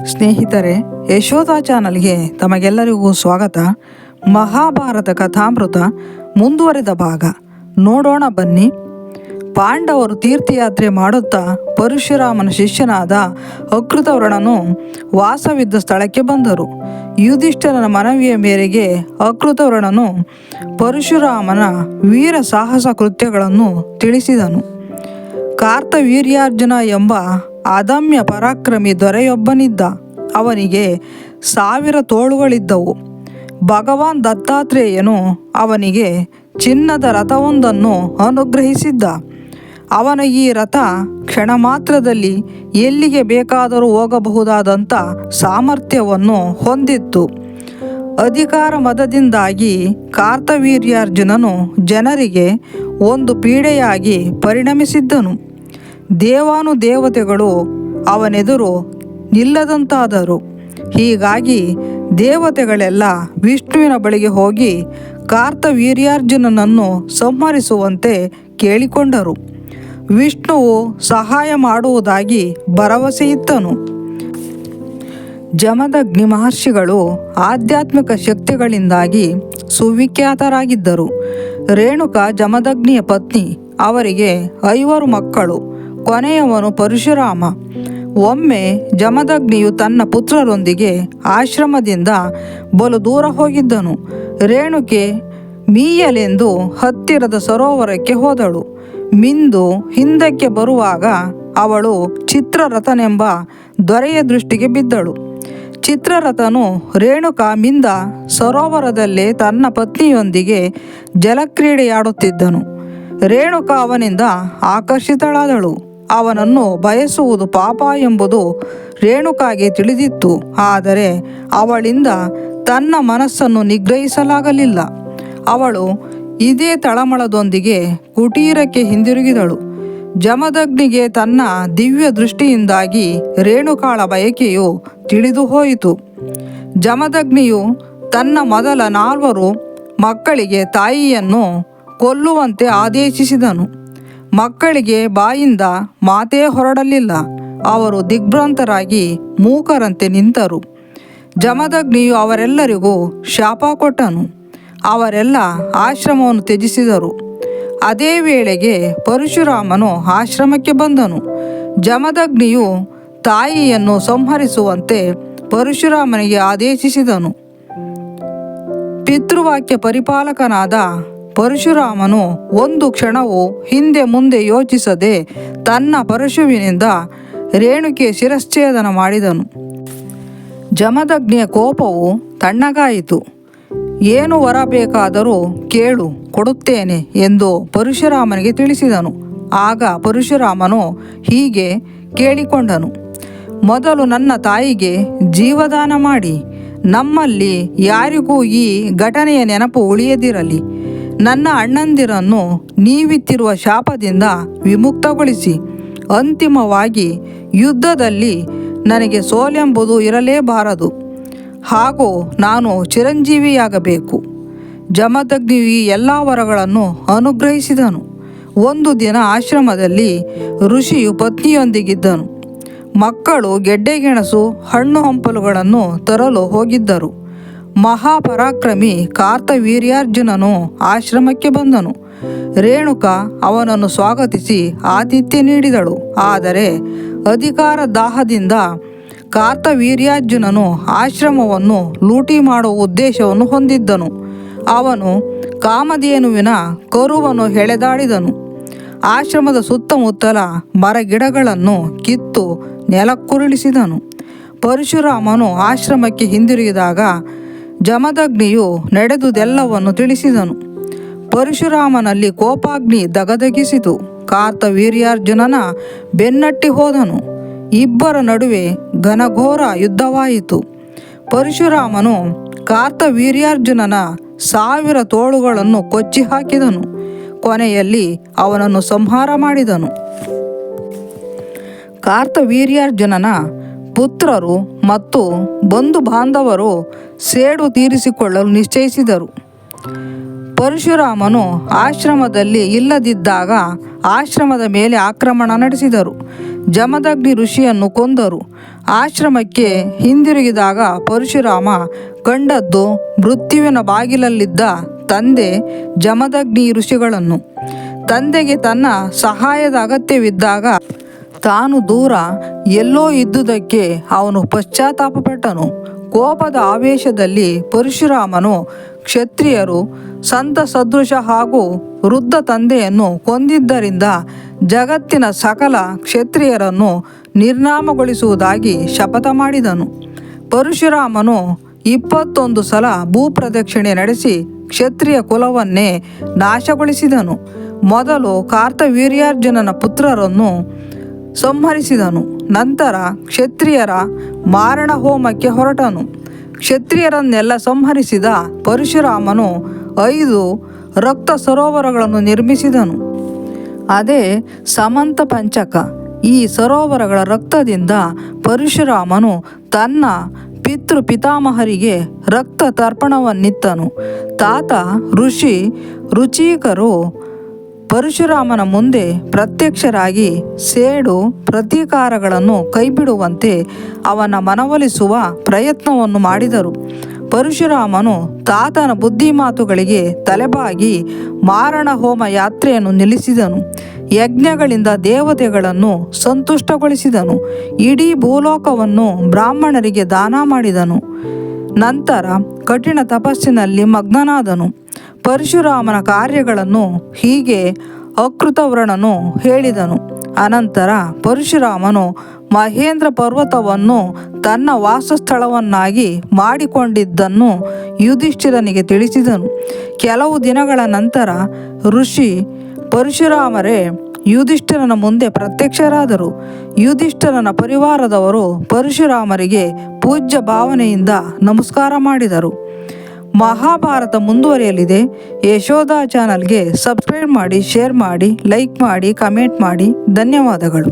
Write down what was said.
ಸ್ನೇಹಿತರೆ, ಯಶೋಧ ಚಾನಲ್ಗೆ ತಮಗೆಲ್ಲರಿಗೂ ಸ್ವಾಗತ. ಮಹಾಭಾರತ ಕಥಾಮೃತ ಮುಂದುವರೆದ ಭಾಗ ನೋಡೋಣ ಬನ್ನಿ. ಪಾಂಡವರು ತೀರ್ಥಯಾತ್ರೆ ಮಾಡುತ್ತಾ ಪರಶುರಾಮನ ಶಿಷ್ಯನಾದ ಅಕೃತವರ್ಣನು ವಾಸವಿದ್ದ ಸ್ಥಳಕ್ಕೆ ಬಂದರು. ಯುಧಿಷ್ಠಿರನ ಮನವಿಯ ಮೇರೆಗೆ ಅಕೃತವರ್ಣನು ಪರಶುರಾಮನ ವೀರ ಸಾಹಸ ಕೃತ್ಯಗಳನ್ನು ತಿಳಿಸಿದನು. ಕಾರ್ತವೀರ್ಯಾರ್ಜುನ ಎಂಬ ಅದಮ್ಯ ಪರಾಕ್ರಮಿ ದೊರೆಯೊಬ್ಬನಿದ್ದ. ಅವನಿಗೆ 1000 ತೋಳುಗಳಿದ್ದವು. ಭಗವಾನ್ ದತ್ತಾತ್ರೇಯನು ಅವನಿಗೆ ಚಿನ್ನದ ರಥವೊಂದನ್ನು ಅನುಗ್ರಹಿಸಿದ್ದ. ಅವನ ಈ ರಥ ಕ್ಷಣ ಮಾತ್ರದಲ್ಲಿ ಎಲ್ಲಿಗೆ ಬೇಕಾದರೂ ಹೋಗಬಹುದಾದಂಥ ಸಾಮರ್ಥ್ಯವನ್ನು ಹೊಂದಿತ್ತು. ಅಧಿಕಾರ ಮದದಿಂದಾಗಿ ಕಾರ್ತವೀರ್ಯಾರ್ಜುನನು ಜನರಿಗೆ ಒಂದು ಪೀಡೆಯಾಗಿ ಪರಿಣಮಿಸಿದ್ದನು. ದೇವಾನುದೇವತೆಗಳು ಅವನೆದುರು ನಿಲ್ಲದಂತಾದರು. ಹೀಗಾಗಿ ದೇವತೆಗಳೆಲ್ಲ ವಿಷ್ಣುವಿನ ಬಳಿಗೆ ಹೋಗಿ ಕಾರ್ತವೀರ್ಯಾರ್ಜುನನನ್ನು ಸಂಹರಿಸುವಂತೆ ಕೇಳಿಕೊಂಡರು. ವಿಷ್ಣುವು ಸಹಾಯ ಮಾಡುವುದಾಗಿ ಭರವಸೆಯಿತ್ತನು. ಜಮದಗ್ನಿ ಮಹರ್ಷಿಗಳು ಆಧ್ಯಾತ್ಮಿಕ ಶಕ್ತಿಗಳಿಂದಾಗಿ ಸುವಿಖ್ಯಾತರಾಗಿದ್ದರು. ರೇಣುಕಾ ಜಮದಗ್ನಿಯ ಪತ್ನಿ. ಅವರಿಗೆ 5 ಮಕ್ಕಳು. ಕೊನೆಯವನು ಪರಶುರಾಮ. ಒಮ್ಮೆ ಜಮದಗ್ನಿಯು ತನ್ನ ಪುತ್ರರೊಂದಿಗೆ ಆಶ್ರಮದಿಂದ ಬಲು ದೂರ ಹೋಗಿದ್ದನು. ರೇಣುಕೆ ಮೀಯಲೆಂದು ಹತ್ತಿರದ ಸರೋವರಕ್ಕೆ ಹೋದಳು. ಮಿಂದು ಹಿಂದಕ್ಕೆ ಬರುವಾಗ ಅವಳು ಚಿತ್ರರಥನೆಂಬ ದೊರೆಯ ದೃಷ್ಟಿಗೆ ಬಿದ್ದಳು. ಚಿತ್ರರಥನು ರೇಣುಕಾ ಮಿಂದ ಸರೋವರದಲ್ಲೇ ತನ್ನ ಪತ್ನಿಯೊಂದಿಗೆ ಜಲಕ್ರೀಡೆಯಾಡುತ್ತಿದ್ದನು. ರೇಣುಕಾ ಅವನಿಂದ ಆಕರ್ಷಿತಳಾದಳು. ಅವನನ್ನು ಬಯಸುವುದು ಪಾಪ ಎಂಬುದು ರೇಣುಕಾಗೆ ತಿಳಿದಿತ್ತು. ಆದರೆ ಅವಳಿಂದ ತನ್ನ ಮನಸ್ಸನ್ನು ನಿಗ್ರಹಿಸಲಾಗಲಿಲ್ಲ. ಅವಳು ಇದೇ ತಳಮಳದೊಂದಿಗೆ ಕುಟೀರಕ್ಕೆ ಹಿಂದಿರುಗಿದಳು. ಜಮದಗ್ನಿಗೆ ತನ್ನ ದಿವ್ಯ ದೃಷ್ಟಿಯಿಂದಾಗಿ ರೇಣುಕಾಳ ಬಯಕೆಯು ತಿಳಿದು ಹೋಯಿತು. ಜಮದಗ್ನಿಯು ತನ್ನ ಮೊದಲ 4 ಮಕ್ಕಳಿಗೆ ತಾಯಿಯನ್ನು ಕೊಲ್ಲುವಂತೆ ಆದೇಶಿಸಿದನು. ಮಕ್ಕಳಿಗೆ ಬಾಯಿಂದ ಮಾತೇ ಹೊರಡಲಿಲ್ಲ. ಅವರು ದಿಗ್ಭ್ರಾಂತರಾಗಿ ಮೂಕರಂತೆ ನಿಂತರು. ಜಮದಗ್ನಿಯು ಅವರೆಲ್ಲರಿಗೂ ಶಾಪ ಕೊಟ್ಟನು. ಅವರೆಲ್ಲ ಆಶ್ರಮವನ್ನು ತ್ಯಜಿಸಿದರು. ಅದೇ ವೇಳೆಗೆ ಪರಶುರಾಮನು ಆಶ್ರಮಕ್ಕೆ ಬಂದನು. ಜಮದಗ್ನಿಯು ತಾಯಿಯನ್ನು ಸಂಹರಿಸುವಂತೆ ಪರಶುರಾಮನಿಗೆ ಆದೇಶಿಸಿದನು. ಪಿತೃವಾಕ್ಯ ಪರಿಪಾಲಕನಾದ ಪರಶುರಾಮನು ಒಂದು ಕ್ಷಣವೂ ಹಿಂದೆ ಮುಂದೆ ಯೋಚಿಸದೆ ತನ್ನ ಪರಶುವಿನಿಂದ ರೇಣುಕೆ ಶಿರಶ್ಛೇದನ ಮಾಡಿದನು. ಜಮದಗ್ನಿಯ ಕೋಪವು ತಣ್ಣಗಾಯಿತು. ಏನು ವರ ಬೇಕಾದರೂ ಕೇಳು, ಕೊಡುತ್ತೇನೆ ಎಂದು ಪರಶುರಾಮನಿಗೆ ತಿಳಿಸಿದನು. ಆಗ ಪರಶುರಾಮನು ಹೀಗೆ ಕೇಳಿಕೊಂಡನು. ಮೊದಲು ನನ್ನ ತಾಯಿಗೆ ಜೀವದಾನ ಮಾಡಿ. ನಮ್ಮಲ್ಲಿ ಯಾರಿಗೂ ಈ ಘಟನೆಯ ನೆನಪು ಉಳಿಯದಿರಲಿ. ನನ್ನ ಅಣ್ಣಂದಿರನ್ನು ನೀವಿತ್ತಿರುವ ಶಾಪದಿಂದ ವಿಮುಕ್ತಗೊಳಿಸಿ. ಅಂತಿಮವಾಗಿ ಯುದ್ಧದಲ್ಲಿ ನನಗೆ ಸೋಲೆಂಬುದು ಇರಲೇಬಾರದು. ಹಾಗೂ ನಾನು ಚಿರಂಜೀವಿಯಾಗಬೇಕು. ಜಮದಗ್ನಿಯು ಈ ಎಲ್ಲ ವರಗಳನ್ನು ಅನುಗ್ರಹಿಸಿದನು. ಒಂದು ದಿನ ಆಶ್ರಮದಲ್ಲಿ ಋಷಿಯು ಪತ್ನಿಯೊಂದಿಗಿದ್ದನು. ಮಕ್ಕಳು ಗೆಡ್ಡೆಗೆಣಸು ಹಣ್ಣು ಹಂಪಲುಗಳನ್ನು ತರಲು ಹೋಗಿದ್ದರು. ಮಹಾಪರಾಕ್ರಮಿ ಕಾರ್ತವೀರ್ಯಾರ್ಜುನನು ಆಶ್ರಮಕ್ಕೆ ಬಂದನು. ರೇಣುಕಾ ಅವನನ್ನು ಸ್ವಾಗತಿಸಿ ಆತಿಥ್ಯ ನೀಡಿದಳು. ಆದರೆ ಅಧಿಕಾರ ದಾಹದಿಂದ ಕಾರ್ತವೀರ್ಯಾರ್ಜುನನು ಆಶ್ರಮವನ್ನು ಲೂಟಿ ಮಾಡುವ ಉದ್ದೇಶವನ್ನು ಹೊಂದಿದ್ದನು. ಅವನು ಕಾಮಧೇನುವಿನ ಕರುವನ್ನು ಎಳೆದಾಡಿದನು. ಆಶ್ರಮದ ಸುತ್ತಮುತ್ತಲ ಮರಗಿಡಗಳನ್ನು ಕಿತ್ತು ನೆಲಕ್ಕುರುಳಿಸಿದನು. ಪರಶುರಾಮನು ಆಶ್ರಮಕ್ಕೆ ಹಿಂದಿರುಗಿದಾಗ ಜಮದಗ್ನಿಯು ನಡೆದುದೆಲ್ಲವನ್ನು ತಿಳಿಸಿದನು. ಪರಶುರಾಮನಲ್ಲಿ ಕೋಪಾಗ್ನಿ ದಗದಗಿಸಿತು. ಕಾರ್ತವೀರ್ಯಾರ್ಜುನನ ಬೆನ್ನಟ್ಟಿ ಹೋದನು. ಇಬ್ಬರ ನಡುವೆ ಘನಘೋರ ಯುದ್ಧವಾಯಿತು. ಪರಶುರಾಮನು ಕಾರ್ತವೀರ್ಯಾರ್ಜುನನ 1000 ತೋಳುಗಳನ್ನು ಕೊಚ್ಚಿ ಹಾಕಿದನು. ಕೊನೆಯಲ್ಲಿ ಅವನನ್ನು ಸಂಹಾರ ಮಾಡಿದನು. ಕಾರ್ತವೀರ್ಯಾರ್ಜುನನ ಪುತ್ರರು ಮತ್ತು ಬಂಧು ಬಾಂಧವರು ಸೇಡು ತೀರಿಸಿಕೊಳ್ಳಲು ನಿಶ್ಚಯಿಸಿದರು. ಪರಶುರಾಮನು ಆಶ್ರಮದಲ್ಲಿ ಇಲ್ಲದಿದ್ದಾಗ ಆಶ್ರಮದ ಮೇಲೆ ಆಕ್ರಮಣ ನಡೆಸಿದರು. ಜಮದಗ್ನಿ ಋಷಿಯನ್ನು ಕೊಂದರು. ಆಶ್ರಮಕ್ಕೆ ಹಿಂದಿರುಗಿದಾಗ ಪರಶುರಾಮ ಕಂಡದ್ದು ಮೃತ್ಯುವಿನ ಬಾಗಿಲಲ್ಲಿದ್ದ ತಂದೆ ಜಮದಗ್ನಿ ಋಷಿಗಳನ್ನು. ತಂದೆಗೆ ತನ್ನ ಸಹಾಯದ ಅಗತ್ಯವಿದ್ದಾಗ ತಾನು ದೂರ ಎಲ್ಲೋ ಇದ್ದುದಕ್ಕೆ ಅವನು ಪಶ್ಚಾತ್ತಾಪಪಟ್ಟನು. ಕೋಪದ ಆವೇಶದಲ್ಲಿ ಪರಶುರಾಮನು ಕ್ಷತ್ರಿಯರು ಸಂತ ಸದೃಶ ಹಾಗೂ ವೃದ್ಧ ತಂದೆಯನ್ನು ಕೊಂದಿದ್ದರಿಂದ ಜಗತ್ತಿನ ಸಕಲ ಕ್ಷತ್ರಿಯರನ್ನು ನಿರ್ನಾಮಗೊಳಿಸುವುದಾಗಿ ಶಪಥ ಮಾಡಿದನು. ಪರಶುರಾಮನು 21 ಸಲ ಭೂಪ್ರದಕ್ಷಿಣೆ ನಡೆಸಿ ಕ್ಷತ್ರಿಯ ಕುಲವನ್ನೇ ನಾಶಗೊಳಿಸಿದನು. ಮೊದಲು ಕಾರ್ತವೀರ್ಯಾರ್ಜುನನ ಪುತ್ರರನ್ನು ಸಂಹರಿಸಿದನು. ನಂತರ ಕ್ಷತ್ರಿಯರ ಮಾರಣ ಹೋಮಕ್ಕೆ ಹೊರಟನು. ಕ್ಷತ್ರಿಯರನ್ನೆಲ್ಲ ಸಂಹರಿಸಿದ ಪರಶುರಾಮನು 5 ರಕ್ತ ಸರೋವರಗಳನ್ನು ನಿರ್ಮಿಸಿದನು. ಅದೇ ಸಮಂತ ಪಂಚಕ. ಈ ಸರೋವರಗಳ ರಕ್ತದಿಂದ ಪರಶುರಾಮನು ತನ್ನ ಪಿತೃಪಿತಾಮಹರಿಗೆ ರಕ್ತ ತರ್ಪಣವನ್ನಿತ್ತನು. ತಾತ ಋಷಿ ರುಚಿಕರು ಪರಶುರಾಮನ ಮುಂದೆ ಪ್ರತ್ಯಕ್ಷರಾಗಿ ಸೇಡು ಪ್ರತೀಕಾರಗಳನ್ನು ಕೈಬಿಡುವಂತೆ ಅವನ ಮನವೊಲಿಸುವ ಪ್ರಯತ್ನವನ್ನು ಮಾಡಿದರು. ಪರಶುರಾಮನು ತಾತನ ಬುದ್ಧಿಮಾತುಗಳಿಗೆ ತಲೆಬಾಗಿ ಮಾರಣ ಹೋಮ ಯಾತ್ರೆಯನ್ನು ನಿಲ್ಲಿಸಿದನು. ಯಜ್ಞಗಳಿಂದ ದೇವತೆಗಳನ್ನು ಸಂತುಷ್ಟಗೊಳಿಸಿದನು. ಇಡೀ ಭೂಲೋಕವನ್ನು ಬ್ರಾಹ್ಮಣರಿಗೆ ದಾನ ಮಾಡಿದನು. ನಂತರ ಕಠಿಣ ತಪಸ್ಸಿನಲ್ಲಿ ಮಗ್ನನಾದನು. ಪರಶುರಾಮನ ಕಾರ್ಯಗಳನ್ನು ಹೀಗೆ ಅಕೃತವರ್ಣನು ಹೇಳಿದನು. ಅನಂತರ ಪರಶುರಾಮನು ಮಹೇಂದ್ರ ಪರ್ವತವನ್ನು ತನ್ನ ವಾಸಸ್ಥಳವನ್ನಾಗಿ ಮಾಡಿಕೊಂಡಿದ್ದನ್ನು ಯುಧಿಷ್ಠಿರನಿಗೆ ತಿಳಿಸಿದನು. ಕೆಲವು ದಿನಗಳ ನಂತರ ಋಷಿ ಪರಶುರಾಮರೇ ಯುಧಿಷ್ಠಿರನ ಮುಂದೆ ಪ್ರತ್ಯಕ್ಷರಾದರು. ಯುಧಿಷ್ಠಿರನ ಪರಿವಾರದವರು ಪರಶುರಾಮರಿಗೆ ಪೂಜ್ಯ ಭಾವನೆಯಿಂದ ನಮಸ್ಕಾರ ಮಾಡಿದರು. ಮಹಾಭಾರತ ಮುಂದುವರಿಯಲಿದೆ. ಯಶೋಧ ಚಾನಲ್ಗೆ ಸಬ್ಸ್ಕ್ರೈಬ್ ಮಾಡಿ, ಶೇರ್ ಮಾಡಿ, ಲೈಕ್ ಮಾಡಿ, ಕಮೆಂಟ್ ಮಾಡಿ. ಧನ್ಯವಾದಗಳು.